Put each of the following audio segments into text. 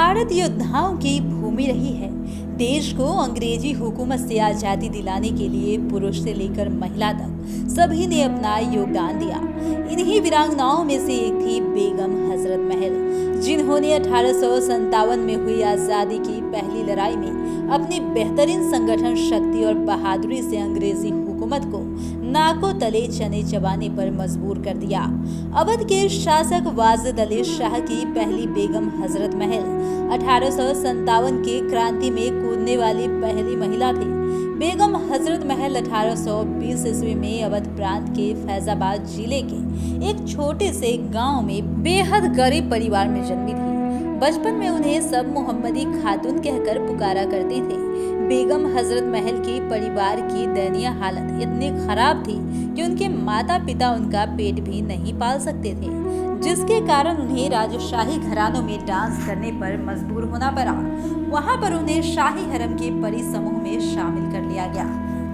भारत योद्धाओं की भूमि रही है। देश को अंग्रेजी हुकूमत से आज़ादी दिलाने के लिए पुरुष से लेकर महिला तक सभी ने अपना योगदान दिया। इन्हीं वीरांगनाओं में से एक थी बेगम हजरत महल, जिन्होंने 1857 में हुई आज़ादी की पहली लड़ाई में अपनी बेहतरीन संगठन शक्ति और बहादुरी से अंग्रेजी हुकूमत को नाकों तले चने चबाने पर मजबूर कर दिया। अवध के शासक वाजिद अली शाह की पहली बेगम हजरत महल 1857 के क्रांति में कूदने वाली पहली महिला थी। बेगम हजरत महल 1820 ईस्वी में अवध प्रांत के फैजाबाद जिले के एक छोटे से गांव में बेहद गरीब परिवार में जन्मी थी। बचपन में उन्हें सब मोहम्मदी खातून कहकर पुकारा करते थे। बेगम हजरत महल के परिवार की दयनीय हालत इतनी खराब थी कि उनके माता पिता उनका पेट भी नहीं पाल सकते थे, जिसके कारण उन्हें राजशाही घरानों में डांस करने पर मजबूर होना पड़ा। वहां पर उन्हें शाही हरम के परी समूह में शामिल कर लिया गया,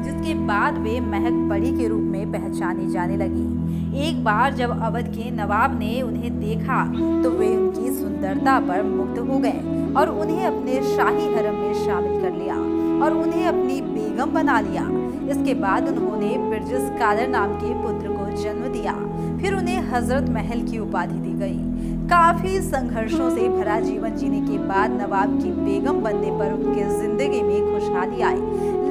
जिसके बाद वे महक परी के रूप में पहचानी जाने लगी। एक बार जब अवध के नवाब ने उन्हें देखा तो वे उनकी सुंदरता पर मुग्ध हो गए और उन्हें अपने शाही हरम में शामिल कर लिया और उन्हें अपनी बेगम बना लिया। इसके बाद उन्होंने बिरजिस कादर नाम के पुत्र को जन्म दिया। फिर उन्हें हजरत महल की उपाधि दी गई। काफी संघर्षों से भरा जीवन जीने के बाद नवाब की बेगम बनने पर उनके जिंदगी में खुशहाली आई,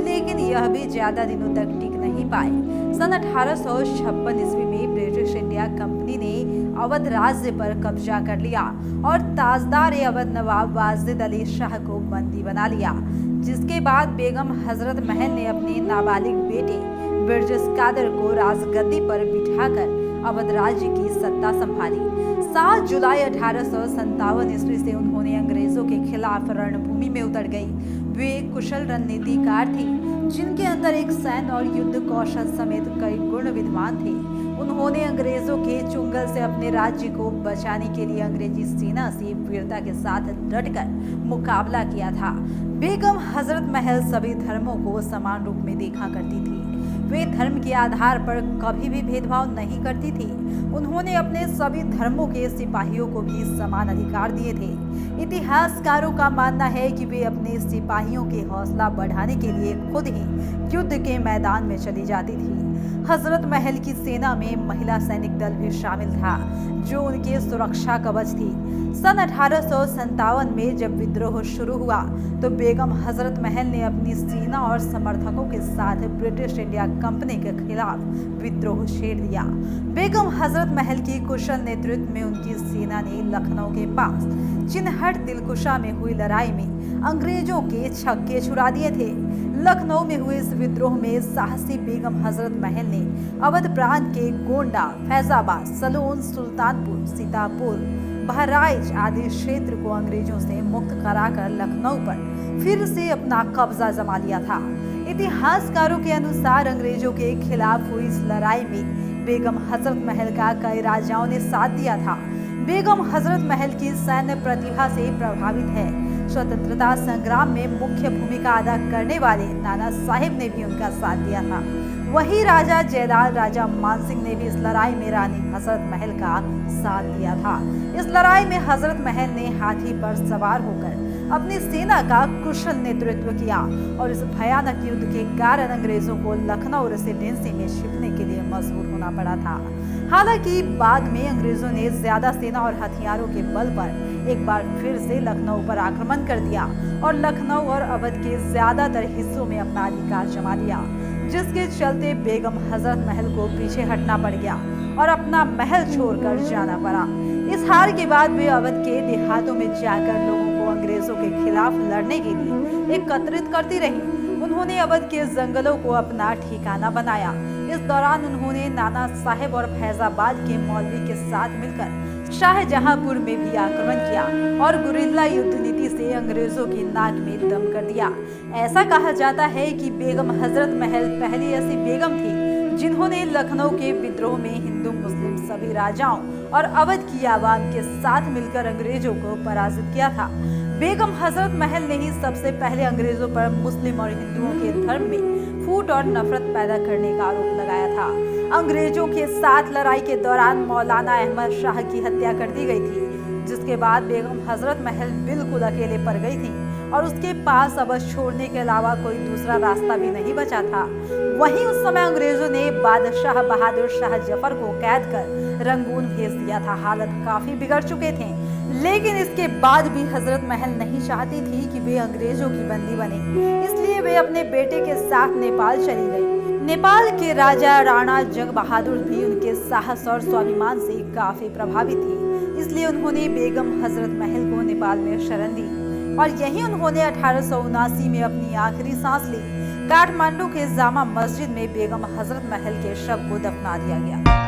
लेकिन यह भी ज्यादा दिनों तक टिक नहीं पाए। सन 1856 ईस्वी में ब्रिटिश इंडिया कंपनी ने अवध राज्य पर कब्जा कर लिया और ताजदार अवध नवाब वाजिद अली शाह को बंदी बना लिया, जिसके बाद बेगम हजरत महल ने अपने नाबालिग बेटे बिरजिस कादर को राजगद्दी पर बिठाकर अवध राज्य की सत्ता संभाली। 7 जुलाई 1857 ईस्वी से उन्होंने अंग्रेजों के खिलाफ रणभूमि में उतर गई। वे कुशल रणनीतिकार थी, जिनके अंदर एक सैन्य और युद्ध कौशल समेत कई गुण विद्वान थे। उन्होंने अंग्रेजों के चुंगल से अपने राज्य को बचाने के लिए अंग्रेजी सेना से वीरता के साथ डटकर मुकाबला किया था। बेगम हजरत महल सभी धर्मों को समान रूप में देखा करती थी। वे धर्म के आधार पर कभी भी भेदभाव नहीं करती थी। उन्होंने अपने सभी धर्मों के सिपाहियों को भी समान अधिकार दिए थे। इतिहासकारों का मानना है कि वे अपने सिपाहियों के हौसला बढ़ाने के लिए खुद ही युद्ध के मैदान में चली जाती थी। हजरत महल की सेना में महिला सैनिक दल भी शामिल था, जो उनके सुरक्षा कवच थी। सन 1857 में जब विद्रोह शुरू हुआ तो बेगम हजरत महल ने अपनी सेना और समर्थकों के साथ ब्रिटिश इंडिया कंपनी के खिलाफ विद्रोह छेड़ दिया। बेगम हजरत महल की कुशल नेतृत्व में उनकी सेना ने लखनऊ के पास चिन्हट दिलकुशा में हुई लड़ाई में अंग्रेजों के छक्के छुड़ा दिए थे। लखनऊ में हुए इस विद्रोह में साहसी बेगम हजरत महल ने अवध प्रांत के गोंडा, फैजाबाद, सलोन, सुल्तानपुर, सीतापुर, बहराइच आदि क्षेत्र को अंग्रेजों से मुक्त कराकर लखनऊ पर फिर से अपना कब्जा जमा लिया था। इतिहासकारों के अनुसार अंग्रेजों के खिलाफ हुई इस लड़ाई में बेगम हजरत महल का कई राजाओं ने साथ दिया था। बेगम हजरत महल की सैन्य प्रतिभा से प्रभावित है। स्वतंत्रता संग्राम में मुख्य भूमिका अदा करने वाले नाना साहिब ने भी उनका साथ दिया था। वही राजा जयलाल, राजा मानसिंह ने भी इस लड़ाई में रानी हजरत महल का साथ दिया था। इस लड़ाई में हजरत महल ने हाथी पर सवार होकर अपनी सेना का कुशल नेतृत्व किया और इस भयानक युद्ध के कारण अंग्रेजों को लखनऊ रेसिडेंसी में छिपने के लिए मजबूर होना पड़ा था। हालांकि बाद में अंग्रेजों ने ज्यादा सेना और हथियारों के बल पर एक बार फिर से लखनऊ पर आक्रमण कर दिया और लखनऊ और अवध के ज्यादातर हिस्सों में अपना अधिकार जमा लिया, जिसके चलते बेगम हजरत महल को पीछे हटना पड़ गया और अपना महल छोड़कर जाना पड़ा। इस हार के बाद वे अवध के देहातों में जाकर लोगों को अंग्रेजों के खिलाफ लड़ने के लिए एकत्रित करती रही। उन्होंने अवध के जंगलों को अपना ठिकाना बनाया। इस दौरान उन्होंने नाना साहेब और फैजाबाद के मौलवी के साथ मिलकर शाहजहांपुर में भी आक्रमण किया और गुरिल्ला युद्ध नीति से अंग्रेजों की नाक में दम कर दिया। ऐसा कहा जाता है कि बेगम हजरत महल पहली ऐसी बेगम थी जिन्होंने लखनऊ के विद्रोह में हिंदू मुस्लिम सभी राजाओं और अवध की आवाम के साथ मिलकर अंग्रेजों को पराजित किया था। बेगम हजरत महल ने ही सबसे पहले अंग्रेजों पर मुस्लिम और हिंदुओं के धर्म में फूट और नफरत पैदा करने का आरोप लगाया था। अंग्रेजों के साथ लड़ाई के दौरान मौलाना अहमद शाह की हत्या कर दी गई थी। जिसके बाद बेगम हजरत महल बिल्कुल अकेले पड़ गई थी और उसके पास अब छोड़ने के अलावा कोई दूसरा रास्ता भी नहीं बचा था। वहीं उस समय अंग्रेजों ने बादशाह बहादुर शाह जफर को कैद कर रंगून भेज दिया था। हालत काफी बिगड़ चुके थे, लेकिन इसके बाद भी हजरत महल नहीं चाहती थी कि वे अंग्रेजों की बंदी बने, इसलिए वे अपने बेटे के साथ नेपाल चली गई। नेपाल के राजा राणा जंग बहादुर भी उनके साहस और स्वाभिमान से काफी प्रभावित थे, इसलिए उन्होंने बेगम हजरत महल को नेपाल में शरण दी और यहीं उन्होंने 1879 में अपनी आखिरी सांस ली। काठमांडू के जामा मस्जिद में बेगम हजरत महल के शव को दफना दिया गया।